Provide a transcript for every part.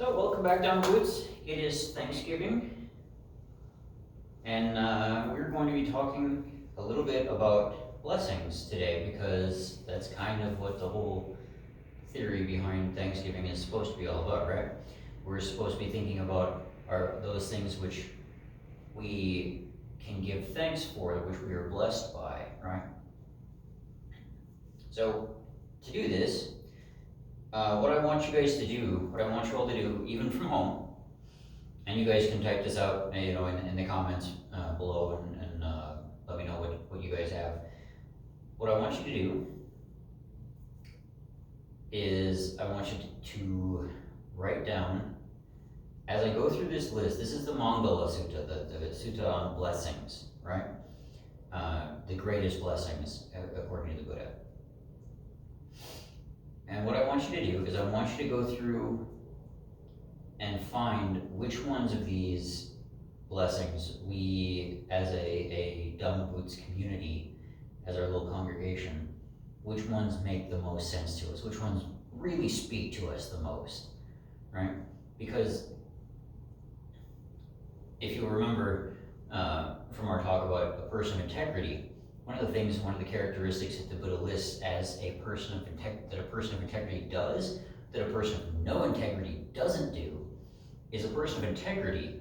So, welcome back down the woods. It is Thanksgiving, and we're going to be talking a little bit about blessings today because that's kind of what the whole theory behind Thanksgiving is supposed to be all about, right? We're supposed to be thinking about those things which we can give thanks for, which we are blessed by, right? So, to do this, what I want you guys to do, what I want you all to do, even from home, and you guys can type this out, in the comments below, and let me know what you guys have. What I want you to do is I want you to write down, as I go through this list, this is the Mangala Sutta, the Sutta on blessings, right? The greatest blessings, according to the Buddha. And what I want you to do is I want you to go through and find which ones of these blessings we, as a Dhamma Boots community, as our little congregation, which ones make the most sense to us, which ones really speak to us the most, right? Because if you remember from our talk about a person of integrity, one of the characteristics that the Buddha lists as a person of integrity does, that a person of no integrity doesn't do, is a person of integrity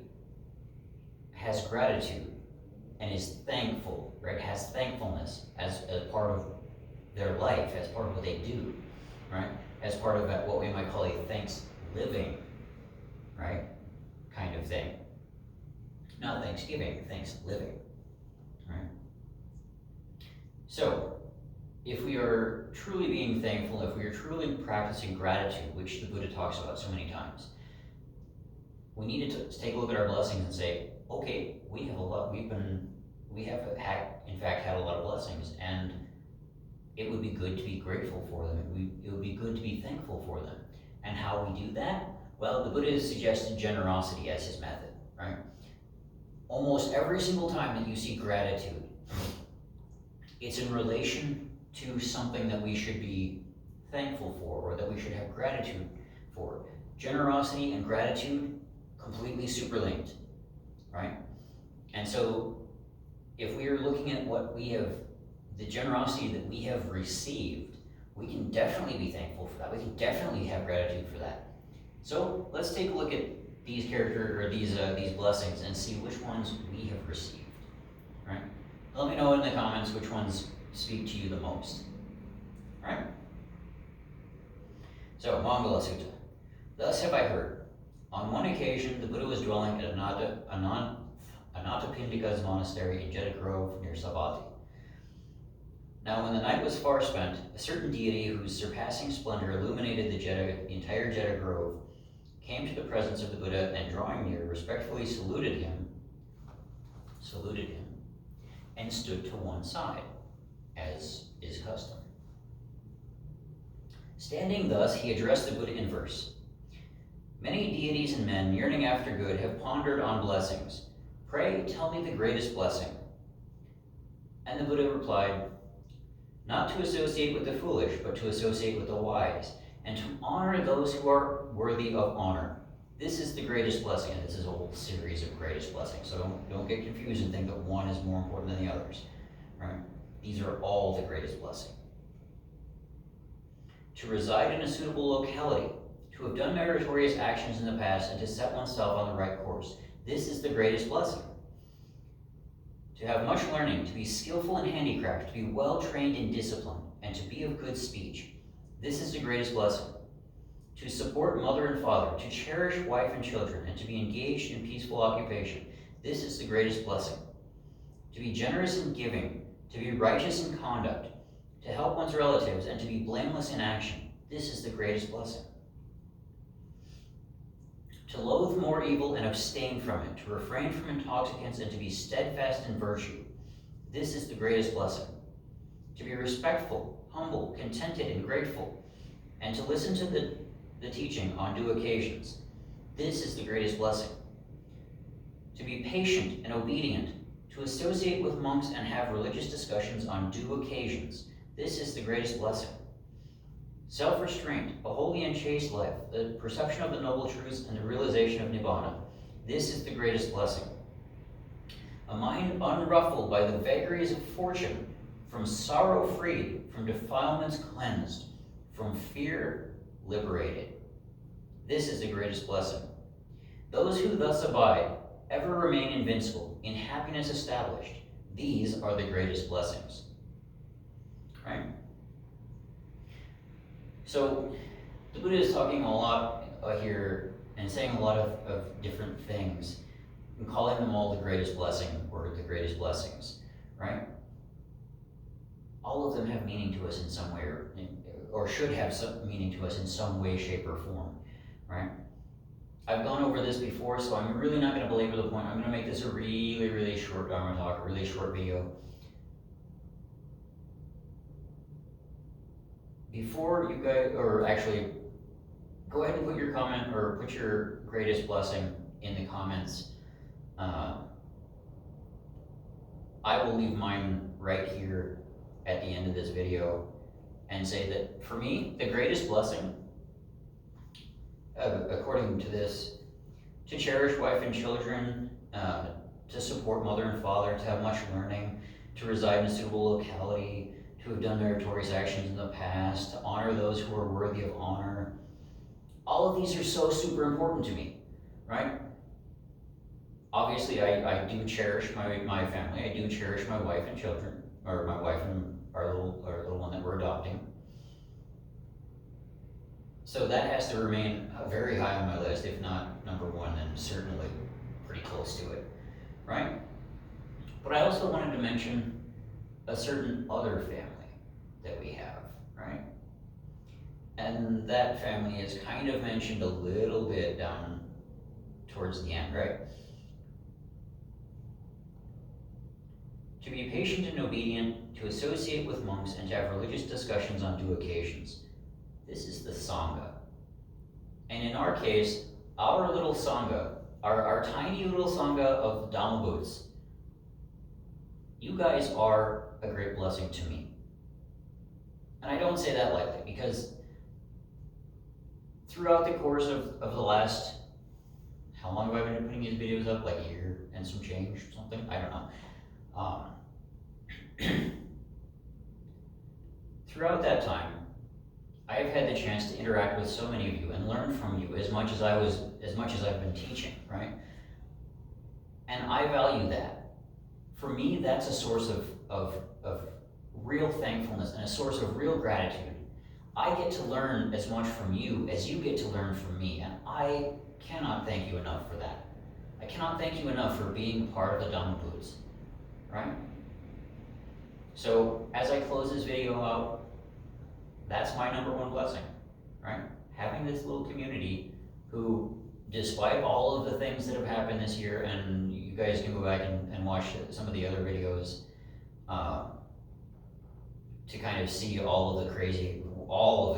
has gratitude and is thankful, right? Has thankfulness as part of their life, as part of what they do, right? As part of what we might call a thanks living, right? Kind of thing. Not Thanksgiving, thanks living, right? So, if we are truly being thankful, if we are truly practicing gratitude, which the Buddha talks about so many times, we need to take a look at our blessings and say, okay, we have in fact had a lot of blessings, and it would be good to be grateful for them. It would be good to be thankful for them. And how we do that? Well, the Buddha has suggested generosity as his method, right? Almost every single time that you see gratitude, it's in relation to something that we should be thankful for or that we should have gratitude for. Generosity and gratitude, completely superlinked, right? And so if we are looking at what we have, the generosity that we have received, we can definitely be thankful for that. We can definitely have gratitude for that. So let's take a look at these these blessings and see which ones we have received, right? Let me know in the comments which ones speak to you the most, right? So, Mangala Sutta. Thus have I heard. On one occasion, the Buddha was dwelling at Anathapindika's monastery in Jeta Grove near Savatthi. Now, when the night was far spent, a certain deity whose surpassing splendor illuminated the entire Jeta Grove came to the presence of the Buddha and, drawing near, respectfully saluted him, and stood to one side, as is custom. Standing thus, he addressed the Buddha in verse. Many deities and men yearning after good have pondered on blessings. Pray, tell me the greatest blessing. And the Buddha replied, not to associate with the foolish, but to associate with the wise, and to honor those who are worthy of honor. This is the greatest blessing, and this is a whole series of greatest blessings. So don't get confused and think that one is more important than the others, right? These are all the greatest blessing. To reside in a suitable locality, to have done meritorious actions in the past, and to set oneself on the right course. This is the greatest blessing. To have much learning, to be skillful in handicraft, to be well trained in discipline, and to be of good speech. This is the greatest blessing. To support mother and father, to cherish wife and children, and to be engaged in peaceful occupation. This is the greatest blessing. To be generous in giving, to be righteous in conduct, to help one's relatives, and to be blameless in action. This is the greatest blessing. To loathe more evil and abstain from it, to refrain from intoxicants, and to be steadfast in virtue. This is the greatest blessing. To be respectful, humble, contented, and grateful, and to listen to the teaching on due occasions. This is the greatest blessing. To be patient and obedient, to associate with monks and have religious discussions on due occasions. This is the greatest blessing. self-restraint, a holy and chaste life, the perception of the noble truths, and the realization of Nibbana. This is the greatest blessing. A mind unruffled by the vagaries of fortune, from sorrow freed, from defilements cleansed, from fear liberated. This is the greatest blessing. Those who thus abide ever remain invincible, in happiness established. These are the greatest blessings. Right? So, the Buddha is talking a lot here and saying a lot of different things and calling them all the greatest blessing or the greatest blessings, right? All of them have meaning to us in some way or should have some meaning to us in some way, shape, or form, right? I've gone over this before, so I'm really not going to belabor the point. I'm going to make this a really, really short Dharma talk, a really short video. Before you guys, or actually, go ahead and put your comment or put your greatest blessing in the comments. I will leave mine right here at the end of this video and say that for me, the greatest blessing, according to this, to cherish wife and children, to support mother and father, to have much learning, to reside in a suitable locality, to have done meritorious actions in the past, to honor those who are worthy of honor. All of these are so super important to me, right? Obviously, I do cherish my family. I do cherish my wife and children, or my wife and our little one that we're adopting. So that has to remain very high on my list, if not number one, then certainly pretty close to it, right? But I also wanted to mention a certain other family that we have, right? And that family is kind of mentioned a little bit down towards the end, right? To be patient and obedient, to associate with monks, and to have religious discussions on due occasions. This is the Sangha. And in our case, our little Sangha, our tiny little Sangha of Dhamma Boots, you guys are a great blessing to me. And I don't say that lightly, because throughout the course of the last, how long have I been putting these videos up? Like a year and some change, something? I don't know. Throughout that time, I have had the chance to interact with so many of you and learn from you as much as I've been teaching, right? And I value that. For me, that's a source of real thankfulness and a source of real gratitude. I get to learn as much from you as you get to learn from me, and I cannot thank you enough for that. I cannot thank you enough for being part of the Dhamma Boots, right? So as I close this video out, that's my number one blessing, right? Having this little community who, despite all of the things that have happened this year, and you guys can go back and watch some of the other videos to kind of see all of the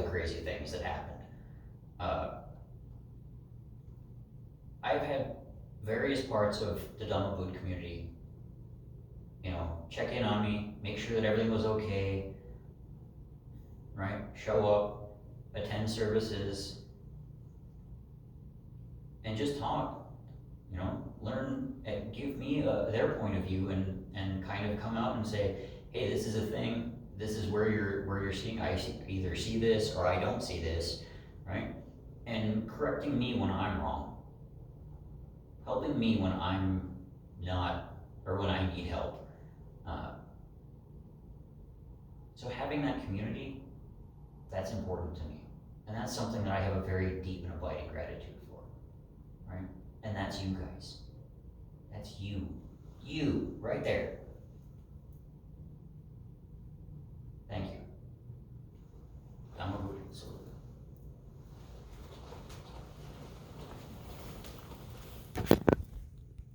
crazy things that happened. I've had various parts of the Dhamma Boot community, check in on me, make sure that everything was okay, right? Show up, attend services, and just talk, learn, and give me their point of view and kind of come out and say, hey, this is a thing, this is where you're seeing, either see this or I don't see this, right? And correcting me when I'm wrong, helping me when I'm not, or when I need help. So having that community, that's important to me. And that's something that I have a very deep and abiding gratitude for, right? And that's you guys. That's you. You, right there.